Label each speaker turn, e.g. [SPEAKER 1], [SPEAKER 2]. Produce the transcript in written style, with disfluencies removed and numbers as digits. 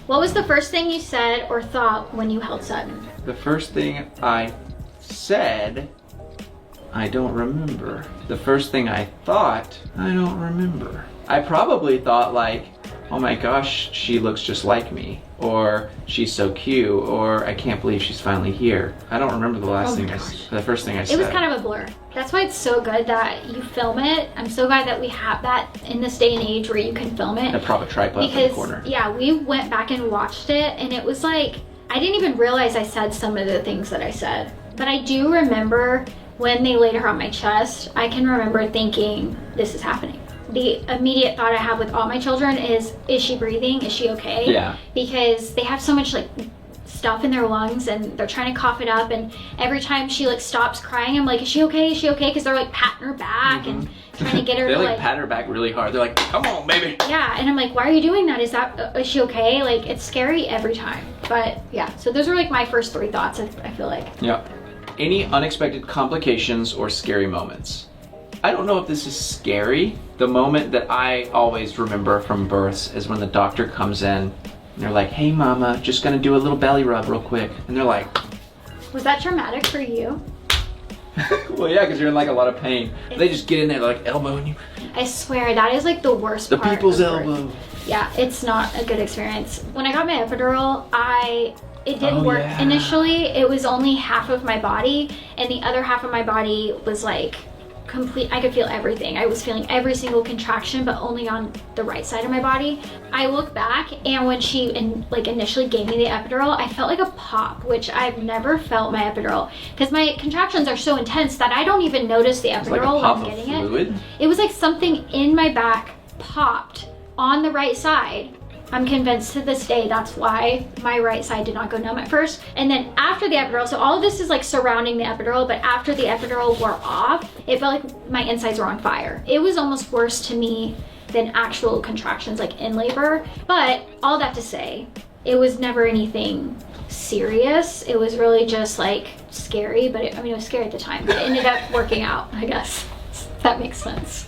[SPEAKER 1] What was the first thing you said or thought when you held Sutton?
[SPEAKER 2] The first thing I said, I don't remember. The first thing I thought, I don't remember. I probably thought like, oh my gosh, she looks just like me. Or she's so cute. Or I can't believe she's finally here. I don't remember the the first thing I said.
[SPEAKER 1] It was kind of a blur. That's why it's so good that you film it. I'm so glad that we have that in this day and age where you can film it.
[SPEAKER 2] And prop a tripod in the corner.
[SPEAKER 1] Yeah, we went back and watched it and it was like, I didn't even realize I said some of the things that I said. But I do remember when they laid her on my chest, I can remember thinking, this is happening. The immediate thought I have with all my children is she breathing? Is she okay?
[SPEAKER 2] Yeah.
[SPEAKER 1] Because they have so much like stuff in their lungs and they're trying to cough it up, and every time she like stops crying, I'm like, is she okay? Is she okay? Because they're like patting her back and trying to get her
[SPEAKER 2] they
[SPEAKER 1] to
[SPEAKER 2] like pat her back really hard. They're like, come on, baby.
[SPEAKER 1] Yeah, and I'm like, why are you doing that? Is she okay? Like, it's scary every time. But yeah, so those are like my first 3 thoughts, I feel like.
[SPEAKER 2] Yeah. Any unexpected complications or scary moments? I don't know if this is scary. The moment that I always remember from births is when the doctor comes in and they're like, hey mama, just gonna do a little belly rub real quick. And they're like,
[SPEAKER 1] was that traumatic for you?
[SPEAKER 2] well, yeah, because you're in like a lot of pain. They just get in there, they're like elbowing you.
[SPEAKER 1] I swear, that is like the worst part.
[SPEAKER 2] The people's
[SPEAKER 1] of birth.
[SPEAKER 2] elbow.
[SPEAKER 1] Yeah, it's not a good experience. When I got my epidural, it didn't work.
[SPEAKER 2] Yeah.
[SPEAKER 1] Initially, it was only half of my body, and the other half of my body was like complete. I could feel everything. I was feeling every single contraction, but only on the right side of my body. I look back, and when she initially gave me the epidural, I felt like a pop, which I've never felt my epidural, because my contractions are so intense that I don't even notice the epidural
[SPEAKER 2] like
[SPEAKER 1] when I'm getting
[SPEAKER 2] fluid?
[SPEAKER 1] it. It was like something in my back popped on the right side. I'm convinced to this day that's why my right side did not go numb at first. And then after the epidural, so all of this is like surrounding the epidural, but after the epidural wore off, it felt like my insides were on fire. It was almost worse to me than actual contractions like in labor. But all that to say, it was never anything serious. It was really just like scary, but it was scary at the time. But it ended up working out, I guess. If that makes sense.